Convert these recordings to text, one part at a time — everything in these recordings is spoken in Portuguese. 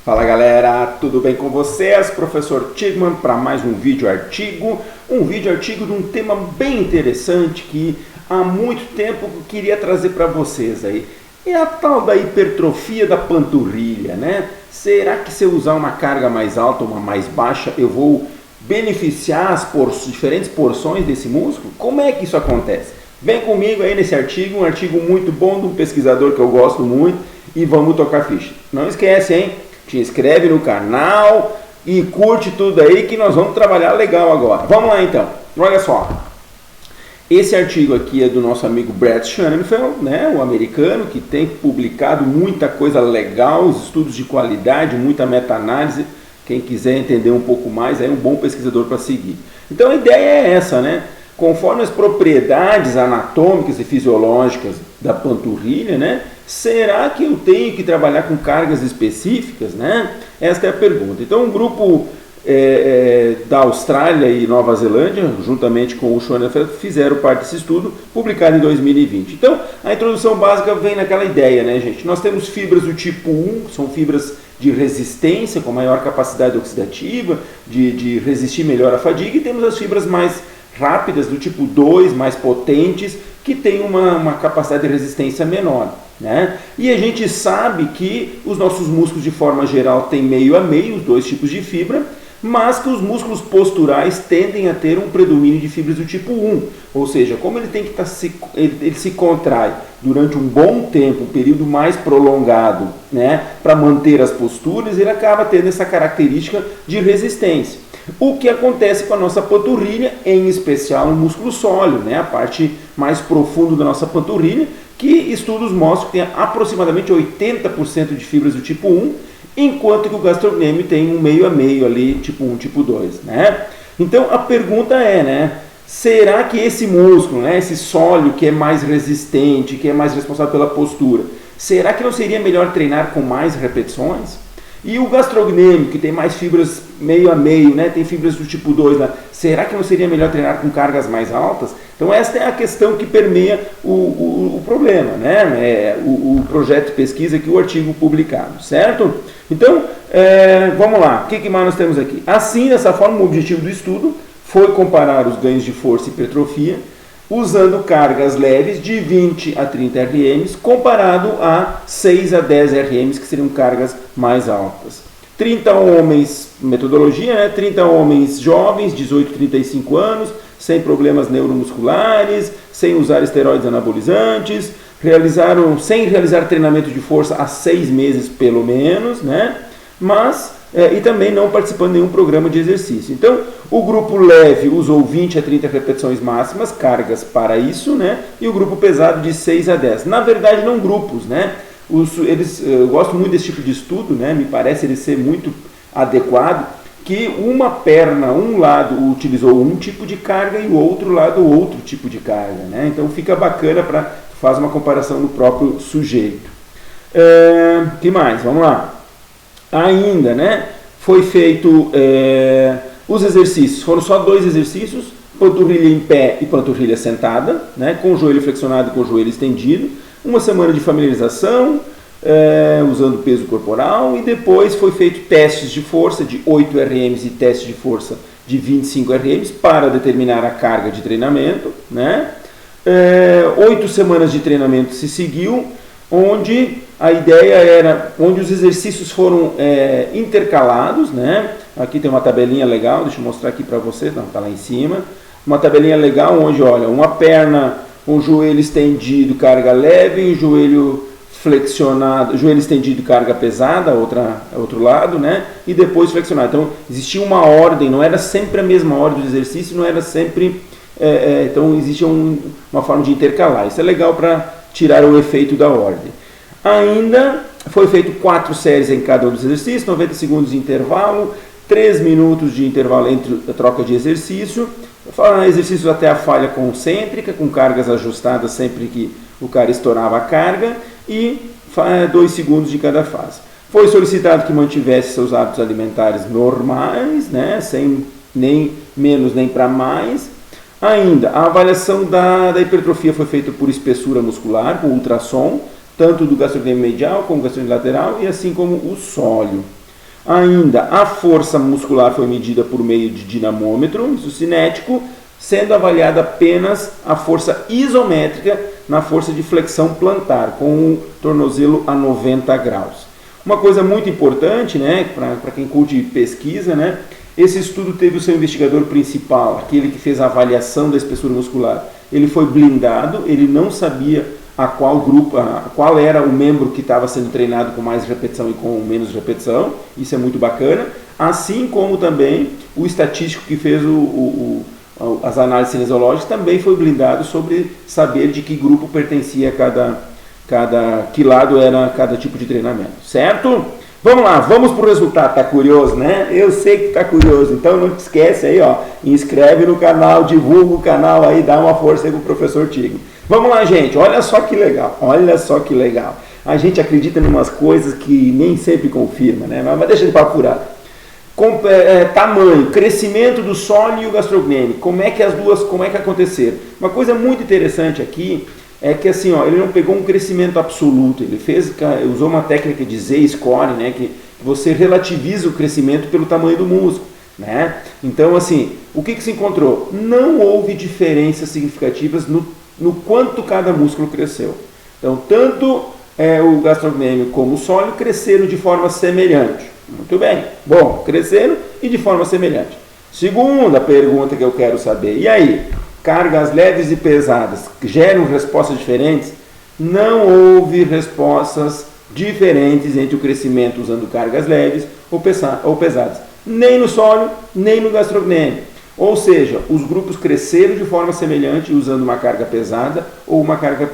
Fala galera, tudo bem com vocês? Professor Tigman para mais um vídeo artigo de um tema bem interessante que há muito tempo eu queria trazer para vocês aí. É a tal da hipertrofia da panturrilha, né? Será que se eu usar uma carga mais alta ou uma mais baixa eu vou beneficiar as diferentes porções desse músculo? Como é que isso acontece? Vem comigo aí nesse artigo, um artigo muito bom de um pesquisador que eu gosto muito e vamos tocar ficha. Não esquece, hein? Te inscreve no canal e curte tudo aí que nós vamos trabalhar legal agora. Vamos lá então, olha só. Esse artigo aqui é do nosso amigo Brad Schoenfeld, né, o americano, que tem publicado muita coisa legal, estudos de qualidade, muita meta-análise. Quem quiser entender um pouco mais, é um bom pesquisador para seguir. Então a ideia é essa, né? Conforme as propriedades anatômicas e fisiológicas da panturrilha, né? Será que eu tenho que trabalhar com cargas específicas, né? Esta é a pergunta. Então, um grupo da Austrália e Nova Zelândia, juntamente com o Schoenfeld, fizeram parte desse estudo, publicado em 2020. Então, a introdução básica vem naquela ideia, né, gente? Nós temos fibras do tipo 1, são fibras de resistência, com maior capacidade oxidativa, de resistir melhor à fadiga, e temos as fibras mais rápidas, do tipo 2, mais potentes, que tem uma capacidade de resistência menor, né? E a gente sabe que os nossos músculos, de forma geral, têm meio a meio, os dois tipos de fibra, mas que os músculos posturais tendem a ter um predomínio de fibras do tipo 1, ou seja, como ele tem que ele se contrai durante um bom tempo, um período mais prolongado, né, para manter as posturas, ele acaba tendo essa característica de resistência. O que acontece com a nossa panturrilha, em especial no músculo sóleo, né, a parte mais profunda da nossa panturrilha, que estudos mostram que tem aproximadamente 80% de fibras do tipo 1, enquanto que o gastrocnêmio tem um meio a meio ali, tipo 1, tipo 2, né? Então a pergunta é, né, será que esse músculo, né, esse sóleo que é mais resistente, que é mais responsável pela postura, será que não seria melhor treinar com mais repetições? E o gastrocnêmio, que tem mais fibras meio a meio, né, tem fibras do tipo 2, né, será que não seria melhor treinar com cargas mais altas? Então esta é a questão que permeia o problema, né, o projeto de pesquisa aqui, o artigo publicado, certo? Então, vamos lá, o que mais nós temos aqui? Assim, dessa forma, o objetivo do estudo foi comparar os ganhos de força e hipertrofia usando cargas leves de 20 a 30 RMs comparado a 6 a 10 RMs, que seriam cargas mais altas. 30 homens, metodologia, né? 30 homens jovens, 18 a 35 anos, sem problemas neuromusculares, sem usar esteroides anabolizantes, sem realizar treinamento de força há 6 meses pelo menos, né? Mas e também não participando de nenhum programa de exercício. Então, o grupo leve usou 20 a 30 repetições máximas, cargas para isso, né? E o grupo pesado de 6 a 10. Na verdade, não grupos, né? Eu gosto muito desse tipo de estudo, né? Me parece ele ser muito adequado, que uma perna, um lado utilizou um tipo de carga e o outro lado outro tipo de carga, né? Então, fica bacana para fazer uma comparação no próprio sujeito. Que mais? Vamos lá. Ainda, né, foi feito os exercícios, foram só 2 exercícios, panturrilha em pé e panturrilha sentada, né, com o joelho flexionado e com o joelho estendido, uma semana de familiarização, usando peso corporal, e depois foi feito testes de força de 8 RMs e testes de força de 25 RMs para determinar a carga de treinamento, né, 8 semanas de treinamento se seguiu, onde a ideia era, onde os exercícios foram intercalados, né? Aqui tem uma tabelinha legal, deixa eu mostrar aqui para vocês, não, está lá em cima. Uma tabelinha legal onde, olha, uma perna com o joelho estendido, carga leve, e o joelho flexionado, joelho estendido, carga pesada, outro lado, né? E depois flexionado. Então, existia uma ordem, não era sempre a mesma ordem do exercício, não era sempre... então, existia uma forma de intercalar. Isso é legal para tirar o efeito da ordem. Ainda foi feito 4 séries em cada um dos exercícios, 90 segundos de intervalo, 3 minutos de intervalo entre a troca de exercício, exercícios até a falha concêntrica, com cargas ajustadas sempre que o cara estourava a carga, e 2 segundos de cada fase. Foi solicitado que mantivesse seus hábitos alimentares normais, né, sem nem menos nem para mais. Ainda, a avaliação da hipertrofia foi feita por espessura muscular, com ultrassom, tanto do gastrocnêmio medial como do gastrocnêmio lateral, e assim como o sóleo. Ainda, a força muscular foi medida por meio de dinamômetro, isso cinético, sendo avaliada apenas a força isométrica na força de flexão plantar, com o tornozelo a 90 graus. Uma coisa muito importante, né, para quem curte pesquisa, né, esse estudo teve o seu investigador principal, aquele que fez a avaliação da espessura muscular. Ele foi blindado, ele não sabia qual era o membro que estava sendo treinado com mais repetição e com menos repetição, isso é muito bacana, assim como também o estatístico que fez as análises cinesiológicas também foi blindado sobre saber de que grupo pertencia que lado era cada tipo de treinamento, certo? Vamos lá, vamos para o resultado, tá curioso, né? Eu sei que tá curioso, então não te esquece aí, ó, inscreve no canal, divulga o canal aí, dá uma força aí pro professor Tigman. Vamos lá, gente, olha só que legal, olha só que legal. A gente acredita em umas coisas que nem sempre confirma, né? Mas deixa de papo furado. Tamanho, crescimento do sólio e o gastrocnêmio, como é que aconteceram? Uma coisa muito interessante aqui é que assim, ó, ele não pegou um crescimento absoluto, ele usou uma técnica de Z-score, né, que você relativiza o crescimento pelo tamanho do músculo, né? Então, assim, o que se encontrou? Não houve diferenças significativas no quanto cada músculo cresceu. Então, tanto o gastrocnêmio como o sólio cresceram de forma semelhante. Muito bem. Bom, cresceram e de forma semelhante. Segunda pergunta que eu quero saber. E aí? Cargas leves e pesadas geram respostas diferentes? Não houve respostas diferentes entre o crescimento usando cargas leves ou pesadas. Nem no sólio, nem no gastrocnêmio. Ou seja, os grupos cresceram de forma semelhante usando uma carga pesada ou uma carga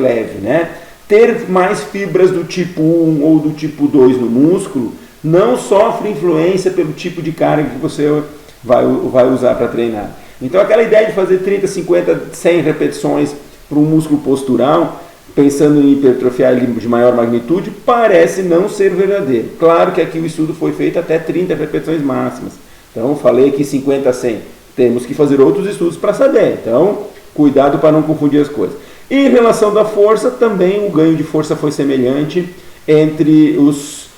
leve, né? Ter mais fibras do tipo 1 ou do tipo 2 no músculo não sofre influência pelo tipo de carga que você vai usar para treinar. Então aquela ideia de fazer 30, 50, 100 repetições para um músculo postural, pensando em hipertrofiar ele de maior magnitude, parece não ser verdadeiro. Claro que aqui o estudo foi feito até 30 repetições máximas. Então eu falei que 50 a 100. Temos que fazer outros estudos para saber. Então, cuidado para não confundir as coisas. E em relação da força, também o ganho de força foi semelhante entre os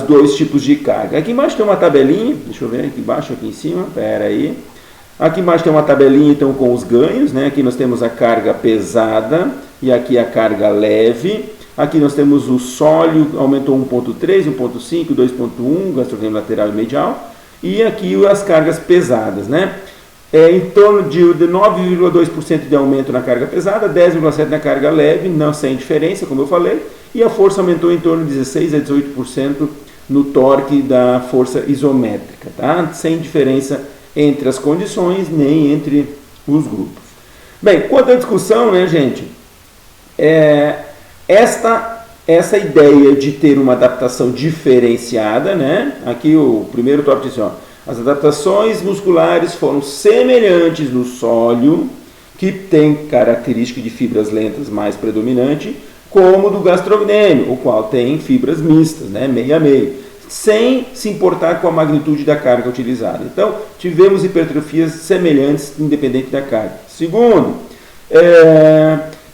dois tipos de carga. Aqui embaixo tem uma tabelinha, deixa eu ver aqui embaixo, aqui em cima, pera aí. Aqui embaixo tem uma tabelinha então com os ganhos, né? Aqui nós temos a carga pesada e aqui a carga leve. Aqui nós temos o sólio, aumentou 1.3, 1.5, 2.1, gastrocnêmio lateral e medial. E aqui as cargas pesadas, né? Em torno de 9,2% de aumento na carga pesada, 10,7% na carga leve, não sem diferença, como eu falei. E a força aumentou em torno de 16 a 18% no torque da força isométrica, tá? Sem diferença entre as condições, nem entre os grupos. Bem, quanto à discussão, né, gente? Essa ideia de ter uma adaptação diferenciada, né? Aqui o primeiro tópico diz, ó, as adaptações musculares foram semelhantes no sólio, que tem característica de fibras lentas mais predominante, como do gastrocnêmio, o qual tem fibras mistas, né, meio a meio, sem se importar com a magnitude da carga utilizada. Então, tivemos hipertrofias semelhantes, independente da carga. Segundo,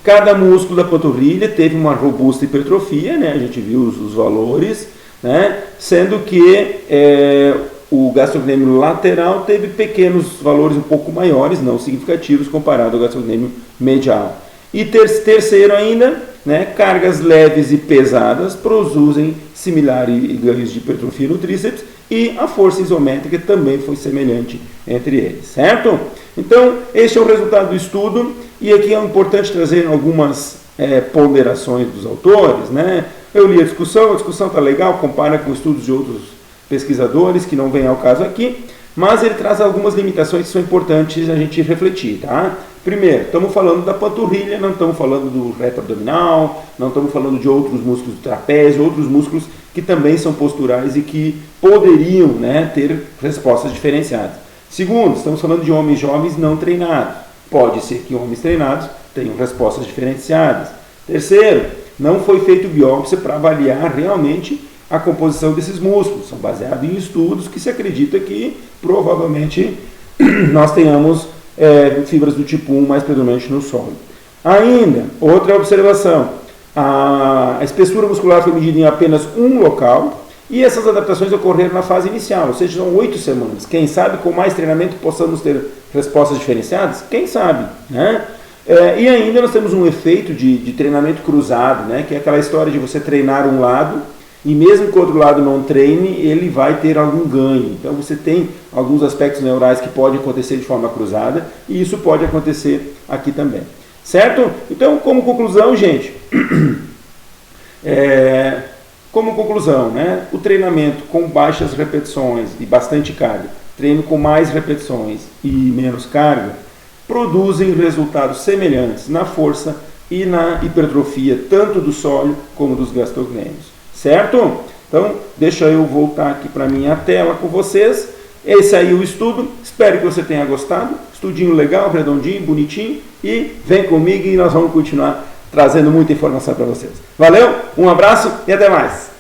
cada músculo da panturrilha teve uma robusta hipertrofia, né, a gente viu os valores, né, sendo que o gastrocnêmio lateral teve pequenos valores um pouco maiores, não significativos, comparado ao gastrocnêmio medial. E terceiro ainda, né, cargas leves e pesadas produzem similares ganhos de hipertrofia no tríceps e a força isométrica também foi semelhante entre eles, certo? Então, este é o resultado do estudo e aqui é importante trazer algumas ponderações dos autores, né? Eu li a discussão está legal, compara com estudos de outros pesquisadores, que não vem ao caso aqui, mas ele traz algumas limitações que são importantes a gente refletir, tá? Primeiro, estamos falando da panturrilha, não estamos falando do reto abdominal, não estamos falando de outros músculos do trapézio, outros músculos que também são posturais e que poderiam, né, ter respostas diferenciadas. Segundo, estamos falando de homens jovens não treinados. Pode ser que homens treinados tenham respostas diferenciadas. Terceiro, não foi feito biópsia para avaliar realmente a composição desses músculos. São baseados em estudos que se acredita que provavelmente nós tenhamos fibras do tipo 1 mais predominante no solo. Ainda, outra observação, a espessura muscular foi medida em apenas um local E essas adaptações ocorreram na fase inicial, ou seja, são 8 semanas. Quem sabe com mais treinamento possamos ter respostas diferenciadas? Quem sabe, né? E ainda nós temos um efeito de treinamento cruzado, né? Que é aquela história de você treinar um lado e mesmo que o outro lado não treine, ele vai ter algum ganho. Então você tem alguns aspectos neurais que podem acontecer de forma cruzada e isso pode acontecer aqui também. Certo? Então, como conclusão, gente, né, o treinamento com baixas repetições e bastante carga, treino com mais repetições e menos carga, produzem resultados semelhantes na força e na hipertrofia, tanto do sólido como dos gastrocnêmios. Certo? Então, deixa eu voltar aqui para a minha tela com vocês. Esse aí é o estudo, espero que você tenha gostado. Estudinho legal, redondinho, bonitinho. E vem comigo e nós vamos continuar trazendo muita informação para vocês. Valeu, um abraço e até mais!